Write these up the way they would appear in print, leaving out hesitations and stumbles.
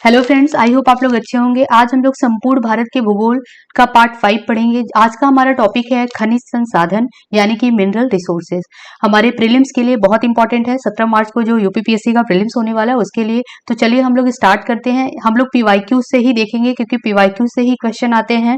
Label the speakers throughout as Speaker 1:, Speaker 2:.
Speaker 1: Hello friends, I hope आप लोग अच्छे होंगे। आज हम लोग संपूर्ण भारत के भूगोल का पार्ट 5 पढ़ेंगे। आज का हमारा टॉपिक है खनिज संसाधन यानी कि मिनरल रिसोर्सेज। हमारे प्रीलिम्स के लिए बहुत इंपॉर्टेंट है। 17 मार्च को जो यूपीपीएससी का प्रीलिम्स होने वाला है उसके लिए। तो चलिए हम लोग स्टार्ट करते हैं। हम लोग पीवाईक्यू से ही देखेंगे क्योंकि पीवाईक्यू से ही क्वेश्चन आते हैं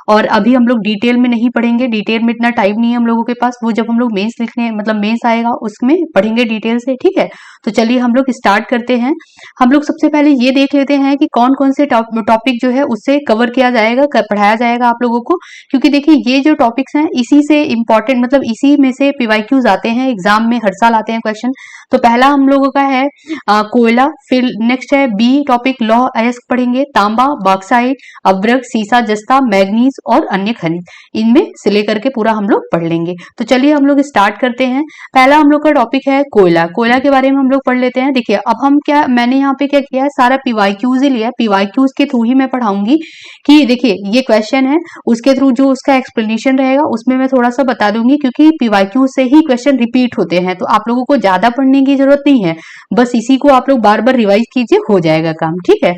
Speaker 1: और अभी हम लोग डिटेल में नहीं पढ़ेंगे। डिटेल में इतना टाइम नहीं है हम लोगों के पास। वो जब हम लोग मेंस लिखने मतलब मेंस आएगा उसमें पढ़ेंगे डिटेल से, ठीक है। तो चलिए हम लोग स्टार्ट करते हैं। हम लोग सबसे पहले ये देख लेते हैं कि कौन कौन से टॉपिक जो है उससे कवर किया जाएगा, पढ़ाया जाएगा आप लोगों को। क्योंकि देखिए ये जो टॉपिक्स हैं इसी से इंपॉर्टेंट मतलब इसी में से पीवाईक्यूज आते हैं, एग्जाम में हर साल आते हैं क्वेश्चन। तो पहला हम लोगों का है कोयला, फिर नेक्स्ट है बी टॉपिक लौह अयस्क पढ़ेंगे, तांबा, बॉक्साइट, अभ्रक, सीसा, जस्ता, मैग्नीज और अन्य खनिज। इनमें से लेकर के पूरा हम लोग पढ़ लेंगे। तो चलिए हम लोग स्टार्ट करते हैं। पहला हम लोग का टॉपिक है कोयला। कोयला के बारे में हम लोग पढ़ लेते हैं। देखिए अब हम क्या, मैंने यहाँ पे क्या किया है, सारा पीवाईक्यूज ही लिया है। पीवाईक्यूज के थ्रू ही मैं पढ़ाऊंगी कि देखिए ये क्वेश्चन है, उसके थ्रू जो उसका एक्सप्लेनेशन रहेगा उसमें मैं थोड़ा सा बता दूंगी, क्योंकि पीवाईक्यू से ही क्वेश्चन रिपीट होते हैं। तो आप लोगों को ज्यादा पढ़ने की जरूरत नहीं है, बस इसी को आप लोग बार बार रिवाइज कीजिए, हो जाएगा काम, ठीक है।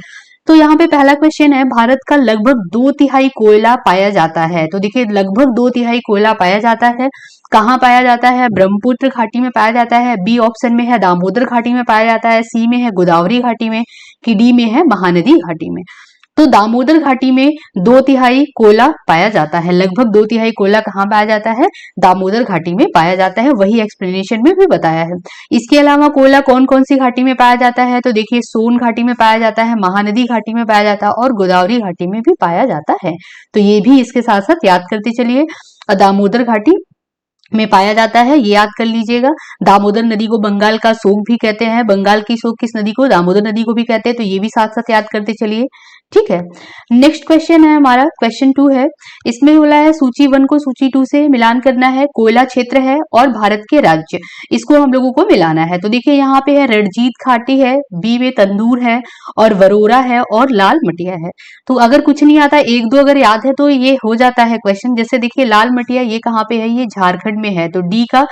Speaker 1: तो यहाँ पे पहला क्वेश्चन है, भारत का लगभग 2/3 कोयला पाया जाता है। तो देखिए लगभग 2/3 कोयला पाया जाता है। कहाँ पाया जाता है? ब्रह्मपुत्र घाटी में पाया जाता है। बी ऑप्शन में है दामोदर घाटी में पाया जाता है। सी में है गोदावरी घाटी में, कि डी में है महानदी घाटी में। तो दामोदर घाटी में 2/3 कोयला पाया जाता है। लगभग 2/3 कोयला कहाँ पाया जाता है? दामोदर घाटी में पाया जाता है। वही एक्सप्लेनेशन में भी बताया है। इसके अलावा कोयला कौन कौन सी घाटी में पाया जाता है? तो देखिए सोन घाटी में पाया जाता है, महानदी घाटी में पाया जाता है और गोदावरी घाटी में भी पाया जाता है। तो ये भी इसके साथ साथ याद करते चलिए। दामोदर घाटी में पाया जाता है, ये याद कर लीजिएगा। दामोदर नदी को बंगाल का शोक भी कहते हैं। बंगाल की शोक किस नदी को? दामोदर नदी को भी कहते हैं। तो ये भी साथ साथ याद करते चलिए, ठीक है। नेक्स्ट क्वेश्चन है हमारा, क्वेश्चन 2 है। इसमें बोला है सूची 1 को सूची 2 से मिलान करना है। कोयला क्षेत्र है और भारत के राज्य, इसको हम लोगों को मिलाना है। तो देखिए यहाँ पे है रणजीत घाटी है, बी में तंदूर है और वरोरा है और लाल मटिया है। तो अगर कुछ नहीं आता, एक दो अगर याद है तो ये हो जाता है क्वेश्चन। जैसे देखिए लाल मटिया ये कहाँ पे है? ये झारखंड में है। तो डी का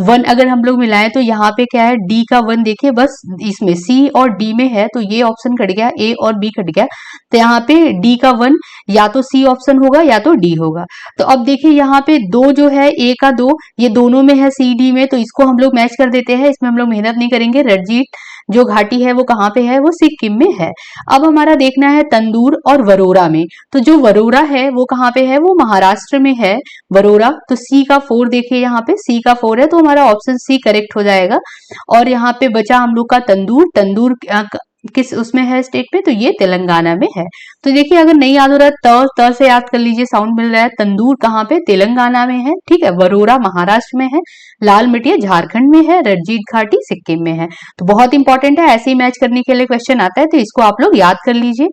Speaker 1: 1 अगर हम लोग मिलाएं तो यहाँ पे क्या है? डी का 1 देखिए, बस इसमें सी और डी में है तो ये ऑप्शन कट गया, ए और बी कट गया। तो यहाँ पे डी का 1 या तो सी ऑप्शन होगा या तो डी होगा। तो अब देखिए यहाँ पे 2 जो है, ए का 2 ये दोनों में है, सी डी में, तो इसको हम लोग मैच कर देते हैं। इसमें हम लोग मेहनत नहीं करेंगे। रणजीत जो घाटी है वो कहाँ पे है? वो सिक्किम में है। अब हमारा देखना है तंदूर और वरोरा में। तो जो वरोरा है वो कहाँ पे है? वो महाराष्ट्र में है वरोरा। तो सी का 4 देखिए, यहाँ पे सी का 4 है तो हमारा ऑप्शन सी करेक्ट हो जाएगा। और यहाँ पे बचा हम लोग का तंदूर। तंदूर किस उसमें है स्टेट में? तो ये तेलंगाना में है। तो देखिए अगर नहीं याद हो रहा है त से याद कर लीजिए, साउंड मिल रहा है। तंदूर कहाँ पे? तेलंगाना में है, ठीक है। वरोरा महाराष्ट्र में है, लाल मिटिया झारखंड में है, रणजीत घाटी सिक्किम में है। तो बहुत इंपॉर्टेंट है, ऐसे ही मैच करने के लिए क्वेश्चन आता है, तो इसको आप लोग याद कर लीजिए।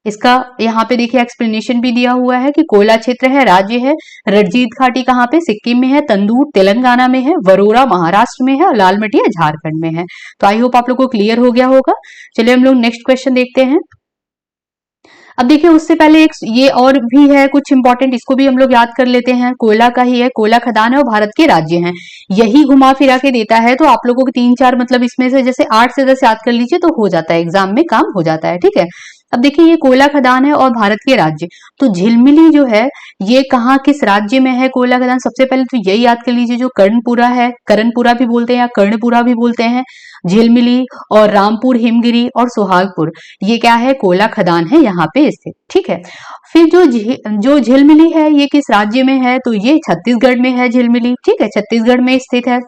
Speaker 1: इसका यहाँ पे देखिए एक्सप्लेनेशन भी दिया हुआ है कि कोयला क्षेत्र है, राज्य है, रणजीत घाटी कहाँ पे? सिक्किम में है, तंदूर तेलंगाना में है, वरोरा महाराष्ट्र में है और लाल मटिया झारखंड में है। तो आई होप आप लोग को क्लियर हो गया होगा। चलिए हम लोग नेक्स्ट क्वेश्चन देखते हैं। अब देखिए उससे पहले एक ये और भी है कुछ इंपॉर्टेंट, इसको भी हम लोग याद कर लेते हैं। कोयला का ही है, कोयला खदान है और भारत के राज्य हैं, यही घुमा फिरा के देता है। तो आप लोगों को 3-4 मतलब इसमें से जैसे 8 से 10 याद कर लीजिए तो हो जाता है, एग्जाम में काम हो जाता है, ठीक है। अब देखिए ये कोयला खदान है और भारत के राज्य, तो झिलमिली जो है ये कहाँ किस राज्य में है कोयला खदान? सबसे पहले तो यही याद कर लीजिए, जो कर्णपुरा है, करणपुरा भी बोलते हैं या कर्णपुरा भी बोलते हैं, झिलमिली और रामपुर, हिमगिरी और सुहागपुर, ये क्या है? कोयला खदान है यहाँ पे स्थित, ठीक है। फिर जो झिलमिली है ये किस राज्य में है? तो ये छत्तीसगढ़ में है झिलमिली, ठीक है, छत्तीसगढ़ में स्थित है।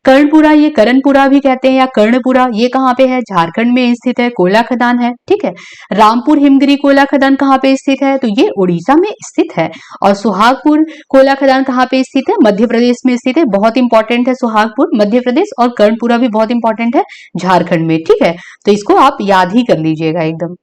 Speaker 1: कर्णपुरा, ये करणपुरा भी कहते हैं या कर्णपुरा, ये कहाँ पे है? झारखंड में स्थित है, कोयला खदान है, ठीक है। रामपुर हिमगिरी कोयला खदान कहाँ पे स्थित है? तो ये उड़ीसा में स्थित है। और सुहागपुर कोयला खदान कहाँ पे स्थित है? मध्य प्रदेश में स्थित है। बहुत इंपॉर्टेंट है सुहागपुर, मध्य प्रदेश, और कर्णपुरा भी बहुत इंपॉर्टेंट है, झारखंड में, ठीक है। तो इसको आप याद ही कर लीजिएगा एकदम।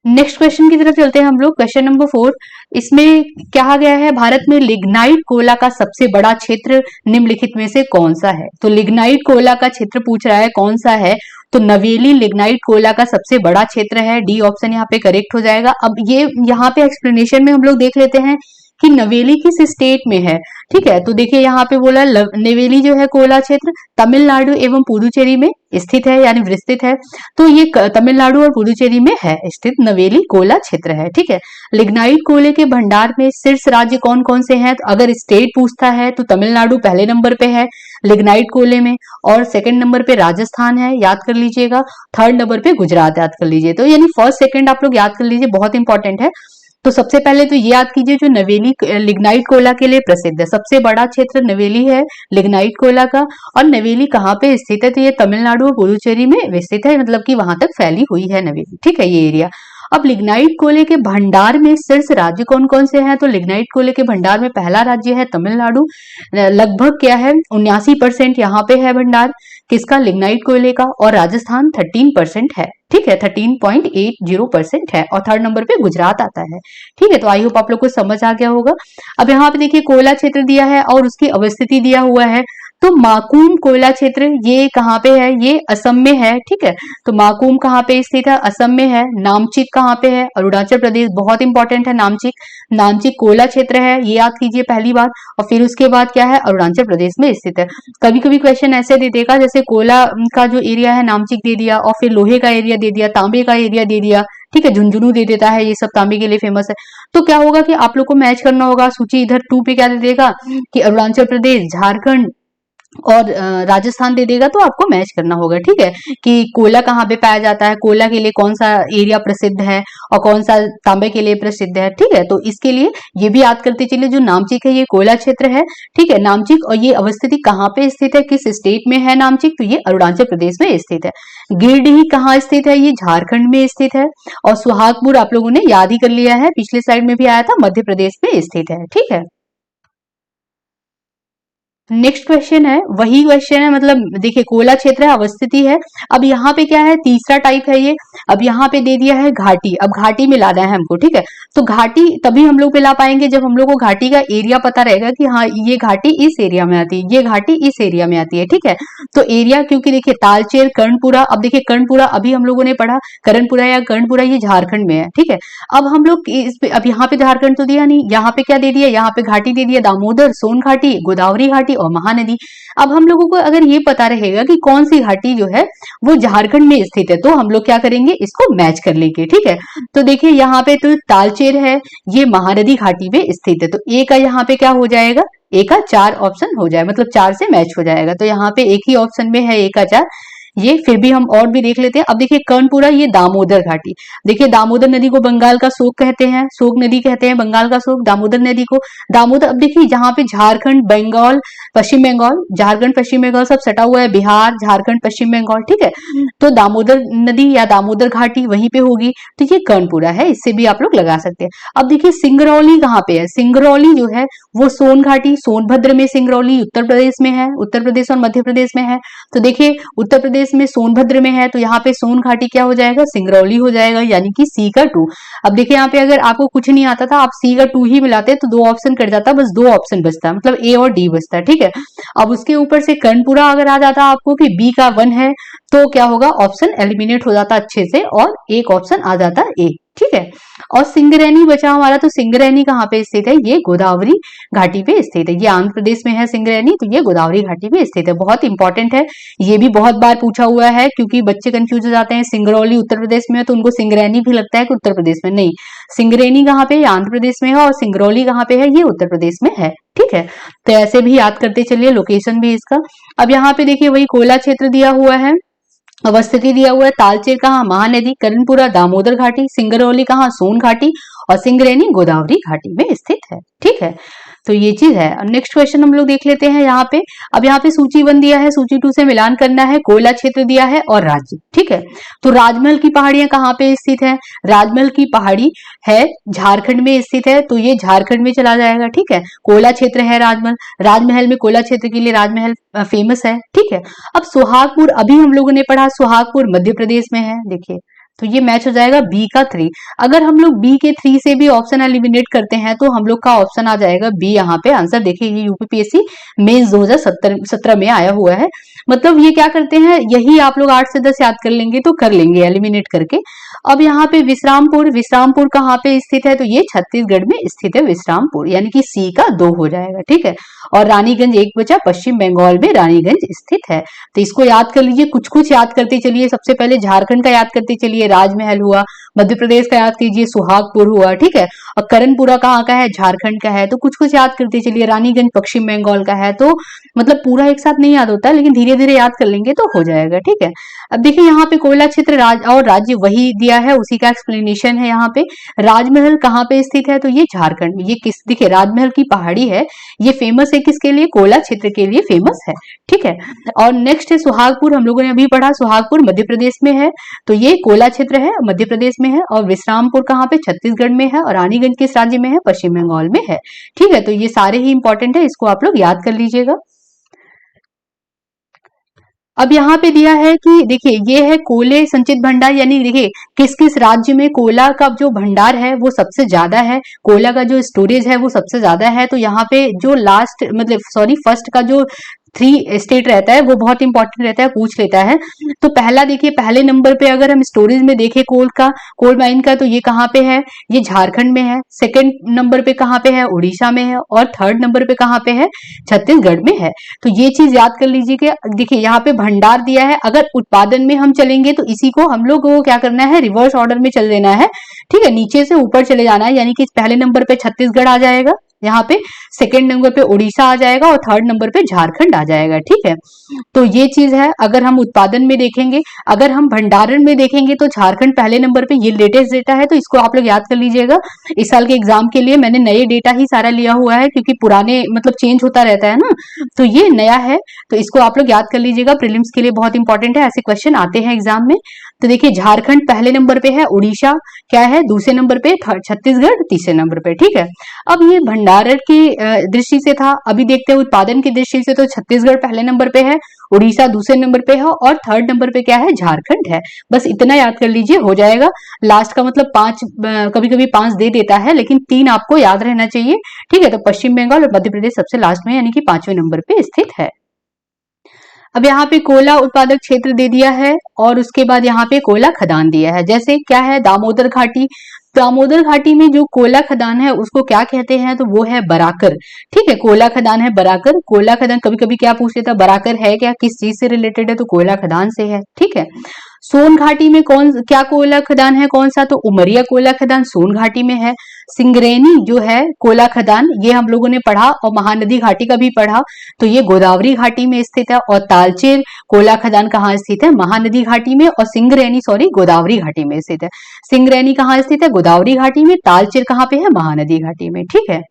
Speaker 1: नेक्स्ट क्वेश्चन की तरफ चलते हैं हम लोग, क्वेश्चन नंबर 4। इसमें कहा गया है भारत में लिग्नाइट कोयला का सबसे बड़ा क्षेत्र निम्नलिखित में से कौन सा है? तो लिग्नाइट कोयला का क्षेत्र पूछ रहा है, कौन सा है? तो नवेली लिग्नाइट कोयला का सबसे बड़ा क्षेत्र है, डी ऑप्शन यहाँ पे करेक्ट हो जाएगा। अब ये यहाँ पे एक्सप्लेनेशन में हम लोग देख लेते हैं कि नवेली किस स्टेट में है। ठीक है, तो देखिए यहाँ पे बोला नवेली जो है कोयला क्षेत्र तमिलनाडु एवं पुडुचेरी में स्थित है, यानी विस्तृत है। तो ये तमिलनाडु और पुडुचेरी में है स्थित नवेली कोयला क्षेत्र है। ठीक है, लिग्नाइट कोयले के भंडार में शीर्ष राज्य कौन कौन से हैं, तो अगर स्टेट पूछता है तो तमिलनाडु पहले नंबर पे है लिग्नाइट कोयले में, और सेकंड नंबर पे राजस्थान है, याद कर लीजिएगा। थर्ड नंबर पे गुजरात, याद कर लीजिए। तो यानी फर्स्ट सेकंड आप लोग याद कर लीजिए, बहुत इंपॉर्टेंट है। तो सबसे पहले तो ये याद कीजिए जो नवेली लिग्नाइट कोयला के लिए प्रसिद्ध है, सबसे बड़ा क्षेत्र नवेली है लिग्नाइट कोयला का। और नवेली कहाँ पे स्थित है, तो ये तमिलनाडु और पुडुचेरी में स्थित है, मतलब कि वहां तक फैली हुई है नवेली। ठीक है, ये एरिया। अब लिग्नाइट कोयले के भंडार में शीर्ष राज्य कौन कौन से हैं, तो लिग्नाइट कोयले के भंडार में पहला राज्य है तमिलनाडु। लगभग क्या है 79% यहाँ पे है भंडार किसका, लिग्नाइट कोयले का। और राजस्थान 13% है। ठीक है, 13.80% है। और थर्ड नंबर पे गुजरात आता है। ठीक है, तो आई होप आप लोग को समझ आ गया होगा। अब यहाँ पे देखिए कोयला क्षेत्र दिया है और उसकी अवस्थिति दिया हुआ है। तो माकूम कोयला क्षेत्र ये कहाँ पे है, ये असम में है। ठीक है, तो माकूम कहाँ पे स्थित है, असम में है। नामचिक कहाँ पे है, अरुणाचल प्रदेश, बहुत इंपॉर्टेंट है नामचिक। नामचिक कोयला क्षेत्र है, ये याद कीजिए पहली बात। और फिर उसके बाद क्या है, अरुणाचल प्रदेश में स्थित है। कभी कभी क्वेश्चन ऐसे दे देगा, जैसे कोयला का जो एरिया है नामचिक दे दिया, और फिर लोहे का एरिया दे दिया, तांबे का एरिया दे दिया। ठीक है, झुंझुनू दे देता है, ये सब तांबे के लिए फेमस है। तो क्या होगा कि आप लोग को मैच करना होगा। सूची इधर 2 पे क्या दे देगा कि अरुणाचल प्रदेश, झारखंड और राजस्थान दे देगा, तो आपको मैच करना होगा। ठीक है, कि कोयला कहाँ पे पाया जाता है, कोयला के लिए कौन सा एरिया प्रसिद्ध है और कौन सा तांबे के लिए प्रसिद्ध है। ठीक है, तो इसके लिए ये भी याद करते चलिए, जो नामचिक है ये कोयला क्षेत्र है। ठीक है, नामचिक, और ये अवस्थिति कहाँ पे स्थित है, किस स्टेट में है नामचिक, तो ये अरुणाचल प्रदेश में स्थित है। गिरडीह कहाँ स्थित है, ये झारखंड में स्थित है। और सुहागपुर आप लोगों ने याद ही कर लिया है, पिछले स्लाइड में भी आया था, मध्य प्रदेश में स्थित है। ठीक है, नेक्स्ट क्वेश्चन है, वही क्वेश्चन है, मतलब देखिए कोयला क्षेत्र है, अवस्थिति है। अब यहाँ पे क्या है, तीसरा टाइप है ये। अब यहाँ पे दे दिया है घाटी, अब घाटी में लाना है हमको। ठीक है, तो घाटी तभी हम लोग पे ला पाएंगे जब हम लोग को घाटी का एरिया पता रहेगा कि हाँ ये घाटी इस एरिया में आती है, ये घाटी इस एरिया में आती है। ठीक है, तो एरिया, क्योंकि देखिए तालचेर, कर्णपुरा, अब देखिए कर्णपुरा अभी हम लोगों ने पढ़ा, कर्णपुरा या कर्णपुरा ये झारखंड में है। ठीक है, अब हम लोग अब यहाँ पे झारखंड तो दिया नहीं, यहाँ पे क्या दे दिया, यहाँ पे घाटी दे दिया, दामोदर, सोन घाटी, गोदावरी घाटी और महानदी। अब हम लोगों को अगर ये पता रहेगा कि कौन सी घाटी जो है वो झारखंड में स्थित है, तो हम लोग क्या करेंगे, इसको मैच कर लेंगे। ठीक है, तो देखिए यहाँ पे तो तालचेर है, ये महानदी घाटी में स्थित है, तो ए का यहाँ पे क्या हो जाएगा, ए का 4 ऑप्शन हो जाए, मतलब 4 से मैच हो जाएगा। तो यहाँ पे एक ही ऑप्शन में है ए का 4। ये फिर भी हम और भी देख लेते हैं। अब देखिए कर्णपुरा, ये दामोदर घाटी, देखिए दामोदर नदी को बंगाल का शोक कहते हैं, शोक नदी कहते हैं बंगाल का शोक, दामोदर नदी को दामोदर। अब देखिए यहाँ पे झारखंड, बंगाल, पश्चिम बंगाल, झारखंड पश्चिम बंगाल सब सटा हुआ है, बिहार, झारखंड, पश्चिम बंगाल। ठीक है, तो दामोदर नदी या दामोदर घाटी वहीं पे होगी, तो ये कर्णपुरा है, इससे भी आप लोग लगा सकते हैं। अब देखिए सिंगरौली कहाँ पे है, सिंगरौली जो है वो सोन घाटी, सोनभद्र में सिंगरौली उत्तर प्रदेश में है, उत्तर प्रदेश और मध्य प्रदेश में है। तो देखिए उत्तर प्रदेश में सोनभद्र में है, तो यहाँ पे सोन घाटी क्या हो जाएगा, सिंगरौली हो जाएगा, यानी कि सी का 2। अब देखिए यहाँ पे अगर आपको कुछ नहीं आता था, आप सी का 2 ही मिलाते तो 2 ऑप्शन कट जाता, बस 2 ऑप्शन बचता, मतलब ए और डी बचता। ठीक है, अब उसके ऊपर से कर्णपुरा अगर आ जाता आपको कि बी का 1 है, तो क्या होगा, ऑप्शन एलिमिनेट हो जाता अच्छे से और एक ऑप्शन आ जाता ए। ठीक है, और सिंगरैनी बचा हमारा, तो सिंगरैनी कहाँ पे स्थित है, ये गोदावरी घाटी पे स्थित है, ये आंध्र प्रदेश में है सिंगरैनी, तो ये गोदावरी घाटी पे स्थित है, बहुत इंपॉर्टेंट है। ये भी बहुत बार पूछा हुआ है, क्योंकि बच्चे कंफ्यूज हो जाते हैं, सिंगरौली उत्तर प्रदेश में है तो उनको सिंगरैनी भी लगता है कि उत्तर प्रदेश में, नहीं, सिंगरैनी कहाँ पे, आंध्र प्रदेश में है, और सिंगरौली कहाँ पे है, ये उत्तर प्रदेश में है। ठीक है, तो ऐसे भी याद करते चलिए, लोकेशन भी इसका। अब यहाँ पे देखिए वही कोयला क्षेत्र दिया हुआ है, अवस्थिति दिया हुआ है, तालचेर कहाँ, महानदी, कर्णपुरा दामोदर घाटी, सिंगरौली कहाँ, सोन घाटी, और सिंगरैनी गोदावरी घाटी में स्थित है। ठीक है, तो ये चीज है। नेक्स्ट क्वेश्चन हम लोग देख लेते हैं यहाँ पे। अब यहाँ पे सूची 1 दिया है, सूची 2 से मिलान करना है, कोयला क्षेत्र दिया है और राज्य। ठीक है, तो राजमहल की पहाड़ियां कहाँ पे स्थित है, राजमहल की पहाड़ी है झारखंड में स्थित है, तो ये झारखंड में चला जाएगा। ठीक है, कोयला क्षेत्र है राजमहल, राजमहल में कोयला क्षेत्र के लिए राजमहल फेमस है। ठीक है, अब सुहागपुर, अभी हम लोगों ने पढ़ा, सुहागपुर मध्य प्रदेश में है, देखिए तो ये मैच हो जाएगा बी का 3। अगर हम लोग बी के 3 से भी ऑप्शन एलिमिनेट करते हैं तो हम लोग का ऑप्शन आ जाएगा बी। यहाँ पे आंसर देखिए, ये यूपीपीएससी मेंस 2017 में आया हुआ है। मतलब ये क्या करते हैं, यही आप लोग 8 से 10 याद कर लेंगे तो कर लेंगे एलिमिनेट करके। अब यहाँ पे विश्रामपुर, विश्रामपुर कहाँ पे स्थित है, तो ये छत्तीसगढ़ में स्थित है विश्रामपुर, यानी कि सी का 2 हो जाएगा, ठीक है। और रानीगंज एक बचा, पश्चिम बंगाल में रानीगंज स्थित है। तो इसको याद कर लीजिए, कुछ कुछ याद करते चलिए। सबसे पहले झारखंड का याद करते चलिए, राजमहल हुआ। मध्य प्रदेश का याद कीजिए, सुहागपुर हुआ, ठीक है। और करणपुरा कहाँ का है, झारखंड का है। तो कुछ कुछ याद करते चलिए। रानीगंज पश्चिम बंगाल का है। तो मतलब पूरा एक साथ नहीं याद होता, लेकिन धीरे धीरे याद कर लेंगे तो हो जाएगा, ठीक है। अब देखिए यहाँ पे कोयला क्षेत्र और राज्य वही दिया है, उसी का एक्सप्लेनेशन है यहाँ पे। राजमहल कहाँ पे स्थित है, तो ये झारखंड में। ये किस, देखिए राजमहल की पहाड़ी है, ये फेमस है किसके लिए, कोयला क्षेत्र के लिए फेमस है, ठीक है। और नेक्स्ट है सुहागपुर, हम लोगों ने अभी पढ़ा, सुहागपुर मध्य प्रदेश में है। तो ये कोयला क्षेत्र है, मध्य प्रदेश में है। और विश्रामपुर कहाँ पे, छत्तीसगढ़ में है। और रानीगंज किस राज्य में है, पश्चिम बंगाल में है, ठीक है। तो ये सारे ही इंपॉर्टेंट है, इसको आप लोग याद कर लीजिएगा। अब यहाँ पे दिया है कि देखिए ये है कोयले संचित भंडार, यानी देखिए किस किस राज्य में कोयला का जो भंडार है वो सबसे ज्यादा है, कोयला का जो स्टोरेज है वो सबसे ज्यादा है। तो यहाँ पे जो लास्ट मतलब सॉरी फर्स्ट का जो 3 स्टेट रहता है वो बहुत इंपॉर्टेंट रहता है, पूछ लेता है। तो पहला देखिए, पहले नंबर पे अगर हम स्टोरेज में देखें कोल माइन का, तो ये कहाँ पे है, ये झारखंड में है। सेकंड नंबर पे कहाँ पे है, उड़ीसा में है। और थर्ड नंबर पे कहाँ पे है, छत्तीसगढ़ में है। तो ये चीज याद कर लीजिए कि देखिए यहाँ पे भंडार दिया है, अगर उत्पादन में हम चलेंगे तो इसी को हम लोग को क्या करना है, रिवर्स ऑर्डर में चल देना है, ठीक है। नीचे से ऊपर चले जाना है, यानी कि पहले नंबर पे छत्तीसगढ़ आ जाएगा, यहाँ पे सेकंड नंबर पे उड़ीसा आ जाएगा और थर्ड नंबर पे झारखंड आ जाएगा, ठीक है। तो ये चीज है। अगर हम उत्पादन में देखेंगे, अगर हम भंडारण में देखेंगे तो झारखंड पहले नंबर पे, ये लेटेस्ट डेटा है तो इसको आप लोग याद कर लीजिएगा। इस साल के एग्जाम के लिए मैंने नए डेटा ही सारा लिया हुआ है, क्योंकि पुराने मतलब चेंज होता रहता है ना, तो ये नया है। तो इसको आप लोग याद कर लीजिएगा, प्रीलिम्स के लिए बहुत इंपॉर्टेंट है, ऐसे क्वेश्चन आते हैं एग्जाम में। तो देखिए झारखंड पहले नंबर पे है, उड़ीसा क्या है दूसरे नंबर पे, छत्तीसगढ़ तीसरे नंबर पे, ठीक है। अब ये भंडारण की दृष्टि से था, अभी देखते हैं उत्पादन की दृष्टि से। तो छत्तीसगढ़ पहले नंबर पे है, उड़ीसा दूसरे नंबर पे है और थर्ड नंबर पे क्या है, झारखंड है। बस इतना याद कर लीजिए, हो जाएगा। लास्ट का मतलब 5, कभी कभी 5 दे देता है, लेकिन 3 आपको याद रहना चाहिए, ठीक है। तो पश्चिम बंगाल और मध्य प्रदेश सबसे लास्ट में, यानी कि 5वें नंबर पे स्थित है। अब यहाँ पे कोयला उत्पादक क्षेत्र दे दिया है और उसके बाद यहाँ पे कोयला खदान दिया है। जैसे क्या है, दामोदर घाटी, दामोदर घाटी में जो कोयला खदान है उसको क्या कहते हैं, तो वो है बराकर, ठीक है। कोयला खदान है बराकर। कोयला खदान कभी कभी क्या पूछ लेता है, बराकर है क्या, किस चीज से रिलेटेड है, तो कोयला खदान से है, ठीक है। सोन घाटी में क्या कोयला खदान है, कौन सा, तो उमरिया कोयला खदान सोन घाटी में है। सिंगरेनी जो है कोयला खदान, ये हम लोगों ने पढ़ा, और महानदी घाटी का भी पढ़ा, तो ये गोदावरी घाटी में स्थित है। और तालचेर कोयला खदान कहाँ स्थित है, महानदी घाटी में। और सिंगरेनी गोदावरी घाटी में स्थित है। सिंगरेनी कहाँ स्थित है, गोदावरी घाटी में। तालचेर कहाँ पे है, महानदी घाटी में, ठीक है।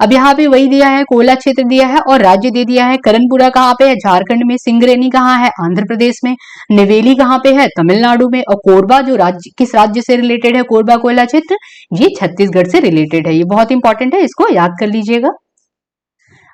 Speaker 1: अब यहाँ पे वही दिया है, कोयला क्षेत्र दिया है और राज्य दे दिया है। करणपुरा कहाँ पे है, झारखंड में। सिंगरेनी कहाँ है, आंध्र प्रदेश में। नेवेली कहाँ पे है, तमिलनाडु में। और कोरबा जो राज्य, किस राज्य से रिलेटेड है, कोरबा कोयला क्षेत्र, ये छत्तीसगढ़ से रिलेटेड है। ये बहुत इंपॉर्टेंट है, इसको याद कर लीजिएगा।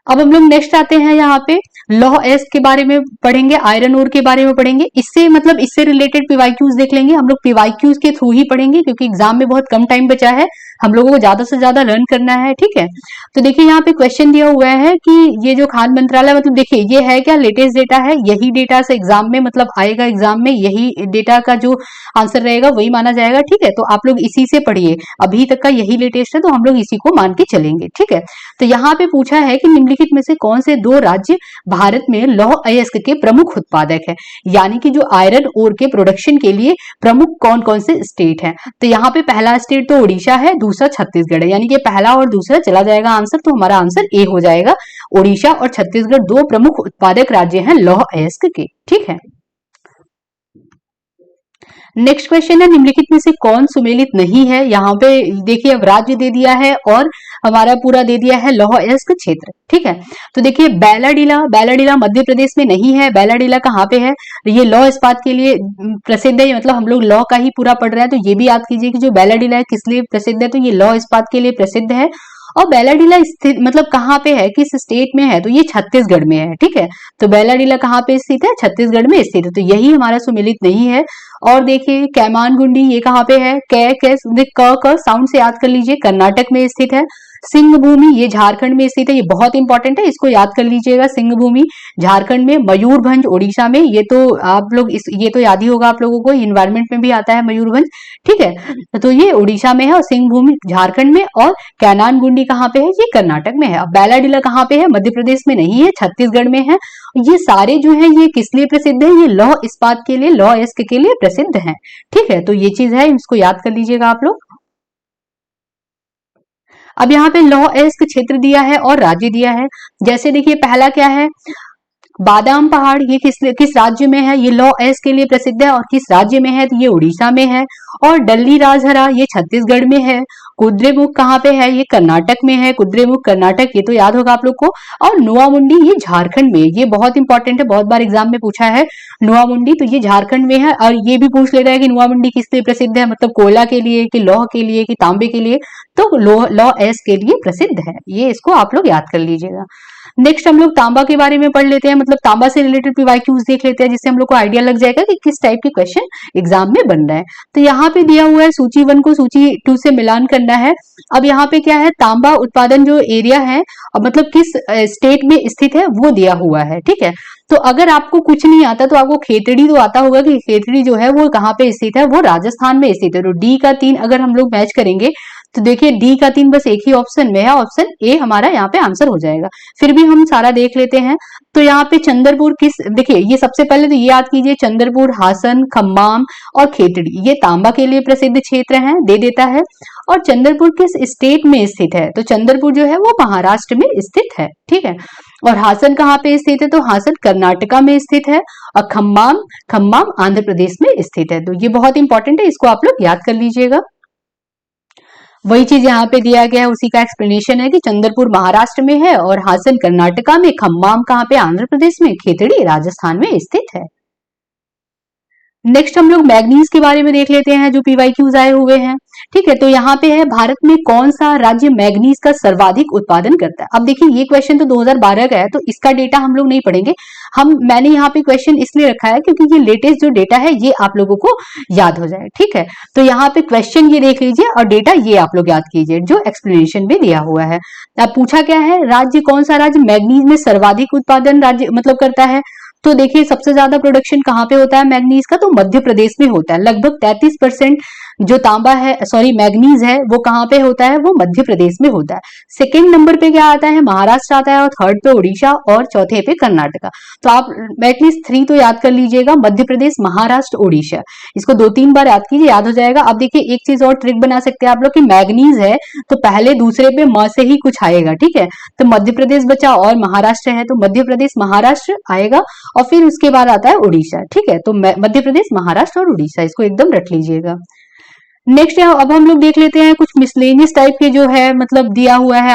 Speaker 1: अब हम लोग नेक्स्ट आते हैं, यहाँ पे लौह अयस्क के बारे में पढ़ेंगे, आयरन ओर के बारे में पढ़ेंगे। इससे मतलब इससे रिलेटेड पीवाईक्यूज देख लेंगे हम लोग, पीवाईक्यूज के थ्रू ही पढ़ेंगे, क्योंकि एग्जाम में बहुत कम टाइम बचा है, हम लोगों को ज्यादा से ज्यादा लर्न करना है, ठीक है। तो देखिए यहाँ पे क्वेश्चन दिया हुआ है कि ये जो खान मंत्रालय, मतलब देखिए ये है क्या, लेटेस्ट डेटा है, यही डेटा से एग्जाम में मतलब आएगा, एग्जाम में यही डेटा का जो आंसर रहेगा वही माना जाएगा, ठीक है। तो आप लोग इसी से पढ़िए, अभी तक का यही लेटेस्ट है, तो हम लोग इसी को मान के चलेंगे, ठीक है। तो यहाँ पे पूछा है कि निम्नलिखित में से कौन से 2 राज्य भारत में लौह अयस्क के प्रमुख उत्पादक है, यानी कि जो आयरन ओर के प्रोडक्शन के लिए प्रमुख कौन कौन से स्टेट हैं। तो यहाँ पे पहला स्टेट तो उड़ीसा है, दूसरा छत्तीसगढ़ है, यानी कि पहला और दूसरा चला जाएगा आंसर, तो हमारा आंसर ए हो जाएगा। उड़ीसा और छत्तीसगढ़ 2 प्रमुख उत्पादक राज्य हैं लौह अयस्क के, ठीक है। नेक्स्ट क्वेश्चन है, निम्नलिखित में से कौन सुमेलित नहीं है। यहाँ पे देखिए अब राज्य दे दिया है और हमारा पूरा दे दिया है लौह अयस्क क्षेत्र, ठीक है। तो देखिए बैलाडीला, बैलाडीला मध्य प्रदेश में नहीं है। बैलाडीला कहाँ पे है, ये लौह इस्पात के लिए प्रसिद्ध है, मतलब हम लोग लौह का ही पूरा पढ़ रहे हैं, तो ये भी याद कीजिए कि जो बैलाडीला है किस लिए प्रसिद्ध है, तो ये लौह इस्पात के लिए प्रसिद्ध है। और बैलाडीला स्थित मतलब कहाँ पे है, किस स्टेट में है, तो ये छत्तीसगढ़ में है। ठीक है, तो बैलाडीला कहाँ पे स्थित है, छत्तीसगढ़ में स्थित है, तो यही हमारा सुमेलित नहीं है। और देखिए कैमानगुंडी ये कहाँ पे है, क साउंड से याद कर लीजिए, कर्नाटक में स्थित है। सिंहभूमि ये झारखंड में स्थित है, ये बहुत इंपॉर्टेंट है, इसको याद कर लीजिएगा। सिंहभूमि झारखंड में, मयूरभंज उड़ीसा में, ये तो आप लोग ये तो याद ही होगा आप लोगों को, इन्वायरमेंट में भी आता है मयूरभंज। ठीक है, तो ये उड़ीसा में है और सिंहभूमि झारखंड में, और कैनानगुंडी कहाँ पे है, ये कर्नाटक में है। अब बैलाडीला कहाँ पे है, मध्य प्रदेश में नहीं है, छत्तीसगढ़ में है। ये सारे जो है ये किस लिए प्रसिद्ध है, ये लौह इस्पात के लिए, लौह अयस्क के लिए प्रसिद्ध है। ठीक है, तो ये चीज है, इसको याद कर लीजिएगा आप लोग। अब यहाँ पे लौह अयस्क क्षेत्र दिया है और राज्य दिया है। जैसे देखिए पहला क्या है, बादाम पहाड़, ये किस राज्य में है, ये लौह अयस्क के लिए प्रसिद्ध है, और किस राज्य में है, तो ये उड़ीसा में है। और डल्ली राजहरा ये छत्तीसगढ़ में है। कुद्रेमुख कहाँ पे है, ये कर्नाटक में है, कुद्रेमुख कर्नाटक, ये तो याद होगा आप लोग को। और नोआमुंडी ये झारखंड में है, ये बहुत इंपॉर्टेंट है, बहुत बार एग्जाम में पूछा है नोआमुंडी, तो ये झारखंड में है। और ये भी पूछ ले रहा है कि नोआमुंडी किस लिए प्रसिद्ध है, मतलब कोयला के लिए कि लौह के लिए कि तांबे के लिए, तो लौह अयस्क के लिए प्रसिद्ध है, ये इसको आप लोग याद कर लीजिएगा। नेक्स्ट हम लोग तांबा के बारे में पढ़ लेते हैं, मतलब तांबा से रिलेटेड पीवाईक्यूज देख लेते हैं, जिससे हम लोग को आइडिया लग जाएगा कि किस टाइप के क्वेश्चन एग्जाम में बन रहा है। तो यहाँ पे दिया हुआ है सूची 1 को सूची 2 से मिलान करना है। अब यहाँ पे क्या है, तांबा उत्पादन जो एरिया है, मतलब किस स्टेट में स्थित है वो दिया हुआ है। ठीक है, तो अगर आपको कुछ नहीं आता तो आपको खेतड़ी तो आता होगा कि खेतड़ी जो है वो कहाँ पे स्थित है, वो राजस्थान में स्थित है। तो डी का 3 अगर हम लोग मैच करेंगे तो देखिए डी का 3 बस एक ही ऑप्शन में है, ऑप्शन ए हमारा यहाँ पे आंसर हो जाएगा। फिर भी हम सारा देख लेते हैं। तो यहाँ पे चंद्रपुर किस, देखिए ये सबसे पहले तो ये याद कीजिए, चंद्रपुर, हासन, खम्माम और खेतड़ी ये तांबा के लिए प्रसिद्ध क्षेत्र हैं, दे देता है। और चंद्रपुर किस स्टेट में स्थित है, तो चंद्रपुर जो है वो महाराष्ट्र में स्थित है। ठीक है, और हासन कहाँ पे स्थित है, तो हासन कर्नाटका में स्थित है। और खम्माम आंध्र प्रदेश में स्थित है। तो ये बहुत इंपॉर्टेंट है, इसको आप लोग याद कर लीजिएगा। वही चीज यहाँ पे दिया गया है, उसी का एक्सप्लेनेशन है कि चंद्रपुर महाराष्ट्र में है और हासन कर्नाटका में, खम्माम कहाँ पे, आंध्र प्रदेश में, खेतड़ी राजस्थान में स्थित है। नेक्स्ट हम लोग मैग्नीज के बारे में देख लेते हैं, जो पीवाईक्यूज आए हुए हैं। ठीक है, तो यहाँ पे है, भारत में कौन सा राज्य मैग्नीज का सर्वाधिक उत्पादन करता है। अब देखिए ये क्वेश्चन तो 2012 का है, तो इसका डेटा हम लोग नहीं पढ़ेंगे। मैंने यहाँ पे क्वेश्चन इसलिए रखा है क्योंकि ये लेटेस्ट जो डेटा है ये आप लोगों को याद हो जाए। ठीक है, तो यहाँ पे क्वेश्चन ये देख लीजिए और डेटा ये आप लोग याद कीजिए जो एक्सप्लेनेशन में दिया हुआ है। अब पूछा क्या है, राज्य कौन सा राज्य मैग्नीज में सर्वाधिक उत्पादन राज्य मतलब करता है। तो देखिए सबसे ज्यादा प्रोडक्शन कहाँ पे होता है मैग्नीज का, तो मध्य प्रदेश में होता है। लगभग 33% जो तांबा है, सॉरी मैग्नीज है, वो कहाँ पे होता है, वो मध्य प्रदेश में होता है। सेकेंड नंबर पे क्या आता है, महाराष्ट्र आता है, और थर्ड पे उड़ीसा, और चौथे पे कर्नाटका। तो आप एटलीस्ट 3 तो याद कर लीजिएगा, मध्य प्रदेश, महाराष्ट्र, उड़ीसा। इसको 2-3 बार याद कीजिए, याद हो जाएगा। अब देखिए एक चीज और ट्रिक बना सकते हैं आप लोग कि मैग्नीज है तो पहले दूसरे पे म से ही कुछ आएगा। ठीक है, तो मध्य प्रदेश बचा और महाराष्ट्र है, तो मध्य प्रदेश महाराष्ट्र आएगा और फिर उसके बाद आता है उड़ीसा। ठीक है, तो मध्य प्रदेश, महाराष्ट्र और उड़ीसा, इसको एकदम रख लीजिएगा। नेक्स्ट अब हम लोग देख लेते हैं कुछ मिसलेनियस टाइप के जो है मतलब दिया हुआ है,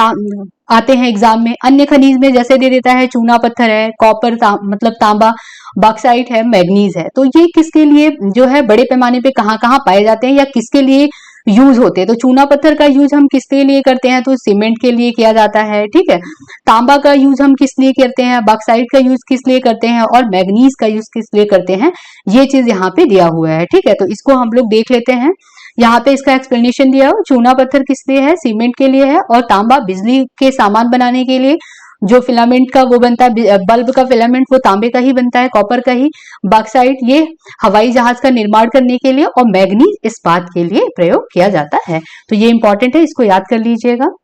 Speaker 1: आते हैं एग्जाम में। अन्य खनिज में जैसे दे देता है चूना पत्थर है, कॉपर मतलब तांबा, बॉक्साइट है, मैग्नीज है। तो ये किसके लिए जो है बड़े पैमाने पे कहाँ कहाँ पाए जाते हैं या किसके लिए यूज होते हैं। तो चूना पत्थर का यूज हम किसके लिए करते हैं, तो सीमेंट के लिए किया जाता है। ठीक है, तांबा का यूज हम किस लिए करते हैं, बॉक्साइट का यूज किस लिए करते हैं, और मैग्नीज का यूज किस लिए करते हैं, ये चीज यहाँ पे दिया हुआ है। ठीक है, तो इसको हम लोग देख लेते हैं। यहाँ पे इसका एक्सप्लेनेशन दिया हो, चूना पत्थर किस लिए है, सीमेंट के लिए है, और तांबा बिजली के सामान बनाने के लिए, जो फिलामेंट का वो बनता है, बल्ब का फिलामेंट वो तांबे का ही बनता है, कॉपर का ही। बॉक्साइट ये हवाई जहाज का निर्माण करने के लिए, और मैग्नीज इस्पात के लिए प्रयोग किया जाता है। तो ये इंपॉर्टेंट है, इसको याद कर लीजिएगा।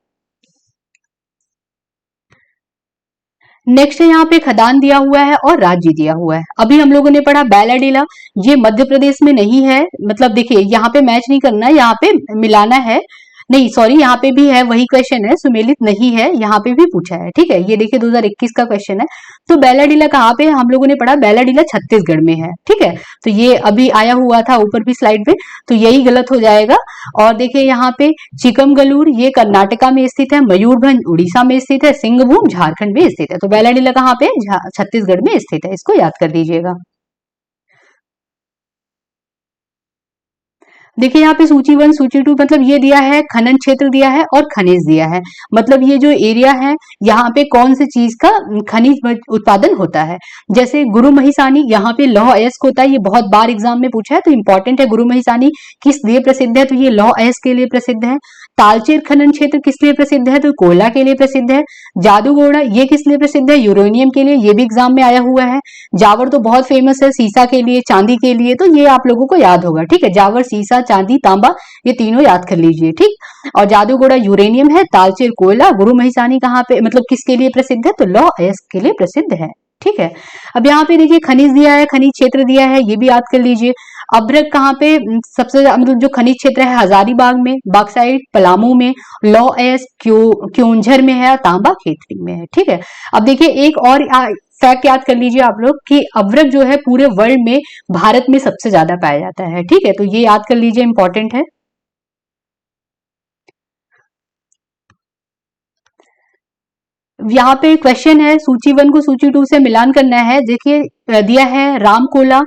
Speaker 1: नेक्स्ट यहाँ पे खदान दिया हुआ है और राज्य दिया हुआ है। अभी हम लोगों ने पढ़ा बैलाडीला, ये मध्य प्रदेश में नहीं है, मतलब देखिए यहाँ पे मैच नहीं करना है, यहाँ पे मिलाना है। नहीं सॉरी, यहाँ पे भी है, वही क्वेश्चन है, सुमेलित नहीं है, यहाँ पे भी पूछा है। ठीक है, ये देखिए 2021 का क्वेश्चन है। तो बैलाडीला कहाँ पे है, हम लोगों ने पढ़ा बैलाडीला छत्तीसगढ़ में है। ठीक है, तो ये अभी आया हुआ था ऊपर भी स्लाइड में, तो यही गलत हो जाएगा। और देखिए यहाँ पे चिकमगलूर ये कर्नाटका में स्थित है, मयूरभंज उड़ीसा में स्थित है, सिंहभूम झारखंड में स्थित है। तो बैलाडीला कहाँ पे, छत्तीसगढ़ में स्थित है, इसको याद कर लीजिएगा। देखिए यहाँ पे सूची 1 सूची 2 मतलब ये दिया है, खनन क्षेत्र दिया है और खनिज दिया है। मतलब ये जो एरिया है यहाँ पे कौन सी चीज का खनिज उत्पादन होता है। जैसे गुरु महिसानी, यहाँ पे लौह अयस्क होता है, ये बहुत बार एग्जाम में पूछा है तो इंपॉर्टेंट है। गुरु महिसानी किस लिए प्रसिद्ध है, तो ये लौह अयस्क के लिए प्रसिद्ध है। तालचेर खनन क्षेत्र किस लिए प्रसिद्ध है, तो कोयला के लिए प्रसिद्ध है। जादूगोड़ा ये किस लिए प्रसिद्ध है, यूरेनियम के लिए, ये भी एग्जाम में आया हुआ है। जावर तो बहुत फेमस है, सीसा के लिए, चांदी के लिए, तो ये आप लोगों को याद होगा। ठीक है, जावर, सीसा, चांदी, तांबा, ये तीनों याद कर लीजिए। ठीक, और जादूगोड़ा यूरेनियम है, तालचेर कोयला, गुरु महिसानी कहाँ पे मतलब किसके लिए प्रसिद्ध है, तो लौह अयस्क के लिए प्रसिद्ध है। ठीक है, अब यहाँ पे देखिए खनिज दिया है, खनिज क्षेत्र दिया है, ये भी याद कर लीजिए। अभ्रक कहाँ पे सबसे मतलब जो खनिज क्षेत्र है, हजारीबाग में, बॉक्साइट पलामू में, लौह अयस्क क्योंझर में है, तांबा खेतड़ी में है। ठीक है, अब देखिए एक और फैक्ट याद कर लीजिए आप लोग कि अभ्रक जो है पूरे वर्ल्ड में भारत में सबसे ज्यादा पाया जाता है। ठीक है, तो ये याद कर लीजिए, इंपॉर्टेंट है। यहाँ पे क्वेश्चन है, सूची 1 को सूची 2 से मिलान करना है। देखिए दिया है रामकोला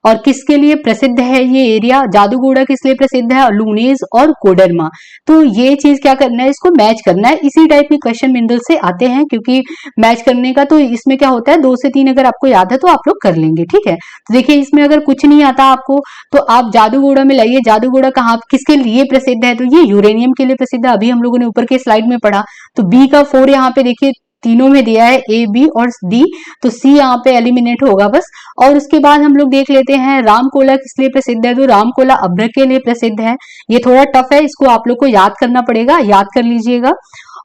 Speaker 1: और किसके लिए प्रसिद्ध है ये एरिया, जादूगोड़ा किस लिए प्रसिद्ध है, और लूनेज और कोडरमा। तो ये चीज क्या करना है, इसको मैच करना है। इसी टाइप के क्वेश्चन मिनरल से आते हैं, क्योंकि मैच करने का तो इसमें क्या होता है, 2 से 3 अगर आपको याद है तो आप लोग कर लेंगे। ठीक है, तो देखिए इसमें अगर कुछ नहीं आता आपको तो आप जादूगोड़ा में लाइए। जादूगोड़ा कहाँ किसके लिए प्रसिद्ध है, तो ये यूरेनियम के लिए प्रसिद्ध है, अभी हम लोगों ने ऊपर के स्लाइड में पढ़ा। तो बी का 4 यहाँ पे देखिए तीनों में दिया है, ए बी और डी, तो सी यहाँ पे एलिमिनेट होगा बस। और उसके बाद हम लोग देख लेते हैं रामकोला किस लिए प्रसिद्ध है, तो रामकोला अभ्रक के लिए प्रसिद्ध है। ये थोड़ा टफ है, इसको आप लोग को याद करना पड़ेगा, याद कर लीजिएगा।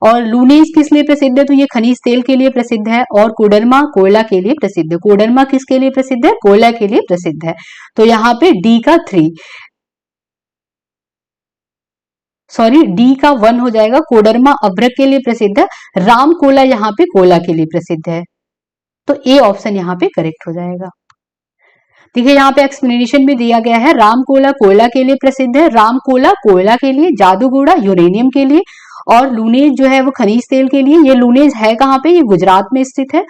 Speaker 1: और लूनेज किस लिए प्रसिद्ध है, तो ये खनिज तेल के लिए प्रसिद्ध है। और कोडरमा कोयला के लिए प्रसिद्ध है। कोडरमा किसके लिए प्रसिद्ध है, कोयला के लिए प्रसिद्ध है। तो यहाँ पे डी का 3, सॉरी डी का 1 हो जाएगा। कोडरमा अभ्रक के लिए प्रसिद्ध है, रामकोला यहाँ पे कोयला के लिए प्रसिद्ध है। तो ए ऑप्शन यहाँ पे करेक्ट हो जाएगा। देखिए यहाँ पे एक्सप्लेनेशन भी दिया गया है, रामकोला कोयला के लिए प्रसिद्ध है, रामकोला कोयला के लिए, जादूगोड़ा यूरेनियम के लिए, और लूनेज जो है वो खनिज तेल के लिए। ये लूनेज है कहाँ पे, ये गुजरात में स्थित है।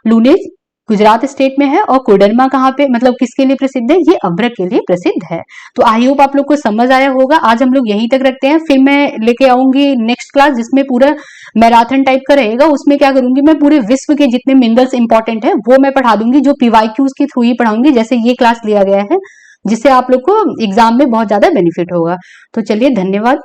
Speaker 1: लूनेज गुजरात स्टेट में है। और कोडरमा कहाँ पे मतलब किसके लिए प्रसिद्ध है, ये अभ्रक के लिए प्रसिद्ध है। तो आई होप आप लोग को समझ आया होगा। आज हम लोग यहीं तक रखते हैं, फिर मैं लेके आऊंगी नेक्स्ट क्लास जिसमें पूरा मैराथन टाइप का रहेगा। उसमें क्या करूंगी, मैं पूरे विश्व के जितने मिनरल्स इंपॉर्टेंट है वो मैं पढ़ा दूंगी, जो पीवाईक्यूज के थ्रू ही पढ़ाऊंगी, जैसे ये क्लास लिया गया है, जिससे आप लोग को एग्जाम में बहुत ज्यादा बेनिफिट होगा। तो चलिए, धन्यवाद।